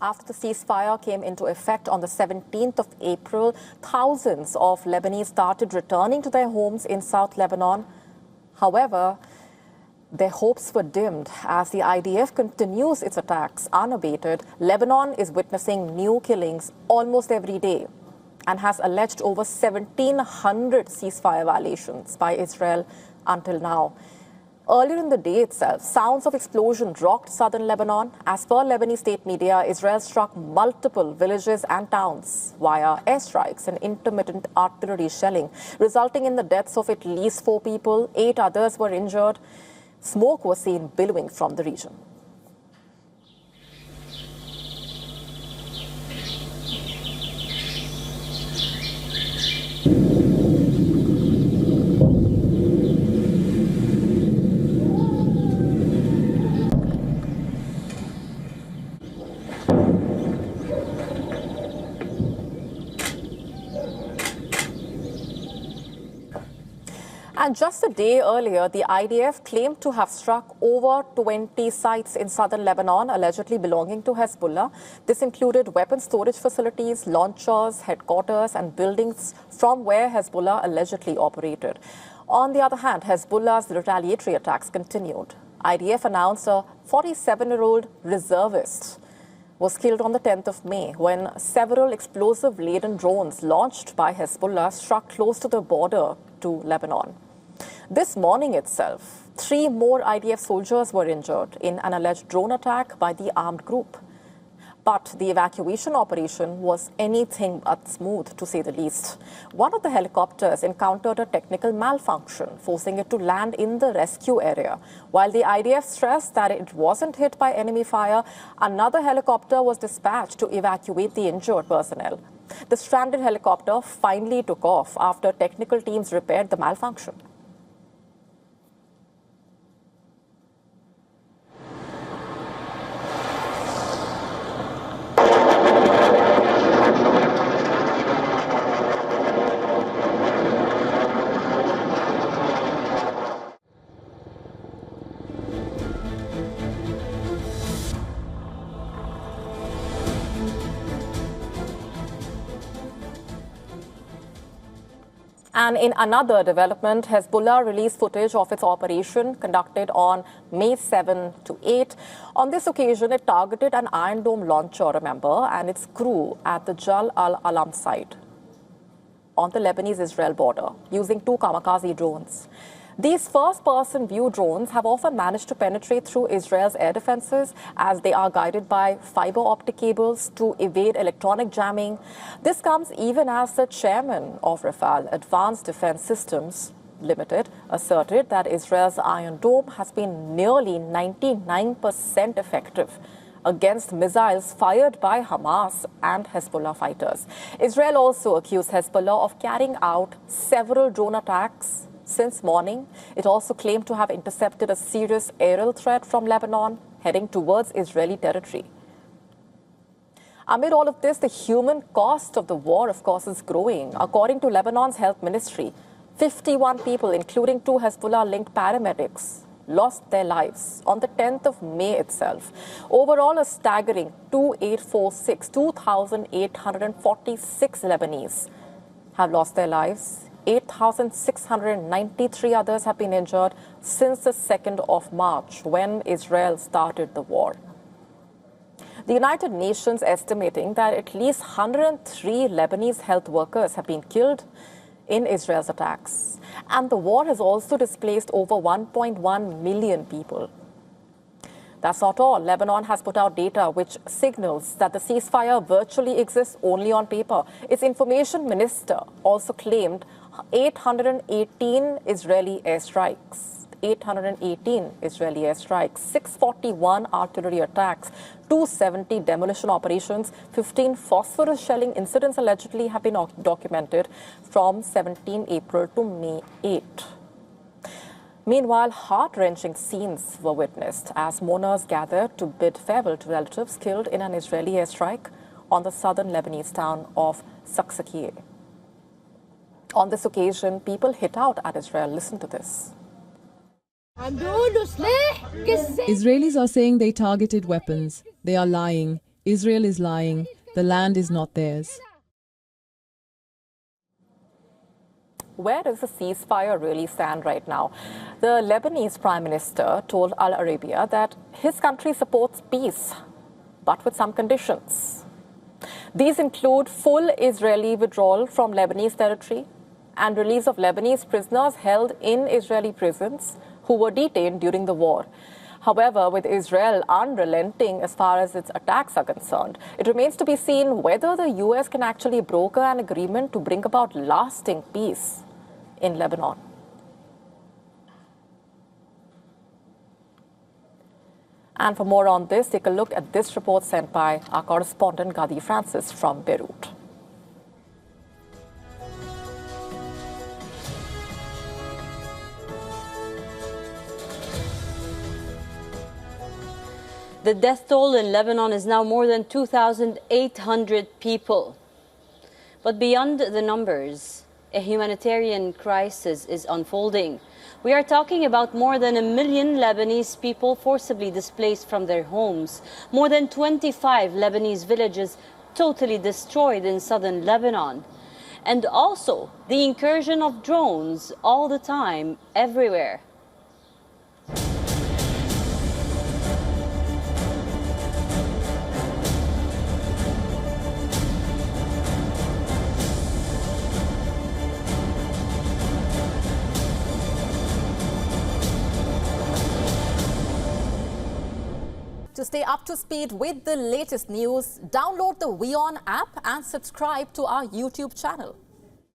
After the ceasefire came into effect on the 17th of April, thousands of Lebanese started returning to their homes in South Lebanon. However, their hopes were dimmed as the IDF continues its attacks unabated. Lebanon is witnessing new killings almost every day and has alleged over 1,700 ceasefire violations by Israel until now. Earlier in the day itself, sounds of explosion rocked southern Lebanon. As per Lebanese state media, Israel struck multiple villages and towns via airstrikes and intermittent artillery shelling, resulting in the deaths of at least 4 people. 8 others were injured. Smoke was seen billowing from the region. And just a day earlier, the IDF claimed to have struck over 20 sites in southern Lebanon, allegedly belonging to Hezbollah. This included weapon storage facilities, launchers, headquarters, and buildings from where Hezbollah allegedly operated. On the other hand, Hezbollah's retaliatory attacks continued. IDF announced a 47-year-old reservist was killed on the 10th of May when several explosive-laden drones launched by Hezbollah struck close to the border to Lebanon. This morning itself, 3 more IDF soldiers were injured in an alleged drone attack by the armed group. But the evacuation operation was anything but smooth, to say the least. One of the helicopters encountered a technical malfunction, forcing it to land in the rescue area. While the IDF stressed that it wasn't hit by enemy fire, another helicopter was dispatched to evacuate the injured personnel. The stranded helicopter finally took off after technical teams repaired the malfunction. And in another development, Hezbollah released footage of its operation conducted on May 7 to 8. On this occasion, it targeted an Iron Dome launcher, remember, and its crew at the Jal al-Alam site on the Lebanese-Israel border using 2 Kamikaze drones. These first-person view drones have often managed to penetrate through Israel's air defenses as they are guided by fiber optic cables to evade electronic jamming. This comes even as the chairman of Rafale Advanced Defense Systems Limited asserted that Israel's Iron Dome has been nearly 99% effective against missiles fired by Hamas and Hezbollah fighters. Israel also accused Hezbollah of carrying out several drone attacks since morning. It also claimed to have intercepted a serious aerial threat from Lebanon heading towards Israeli territory. Amid all of this, the human cost of the war, of course, is growing. According to Lebanon's health ministry, 51 people, including 2 Hezbollah-linked paramedics, lost their lives on the 10th of May itself. Overall, a staggering 2,846 Lebanese have lost their lives. 8,693 others have been injured since the 2nd of March, when Israel started the war. The United Nations estimating that at least 103 Lebanese health workers have been killed in Israel's attacks. And the war has also displaced over 1.1 million people. That's not all. Lebanon has put out data which signals that the ceasefire virtually exists only on paper. Its information minister also claimed 818 Israeli airstrikes. 641 artillery attacks, 270 demolition operations, 15 phosphorus shelling incidents allegedly have been documented from 17 April to May 8. Meanwhile, heart-wrenching scenes were witnessed as mourners gathered to bid farewell to relatives killed in an Israeli airstrike on the southern Lebanese town of Saksakieh. On this occasion, people hit out at Israel. Listen to this. Israelis are saying they targeted weapons. They are lying. Israel is lying. The land is not theirs. Where does the ceasefire really stand right now? The Lebanese Prime Minister told Al Arabiya that his country supports peace, but with some conditions. These include full Israeli withdrawal from Lebanese territory and release of Lebanese prisoners held in Israeli prisons who were detained during the war. However, with Israel unrelenting as far as its attacks are concerned, it remains to be seen whether the US can actually broker an agreement to bring about lasting peace in Lebanon. And for more on this, take a look at this report sent by our correspondent Gadi Francis from Beirut. The death toll in Lebanon is now more than 2,800 people. But beyond the numbers, a humanitarian crisis is unfolding. We are talking about more than 1 million Lebanese people forcibly displaced from their homes, more than 25 Lebanese villages totally destroyed in southern Lebanon, and also the incursion of drones all the time, everywhere. To stay up to speed with the latest news, download the WION app and subscribe to our YouTube channel.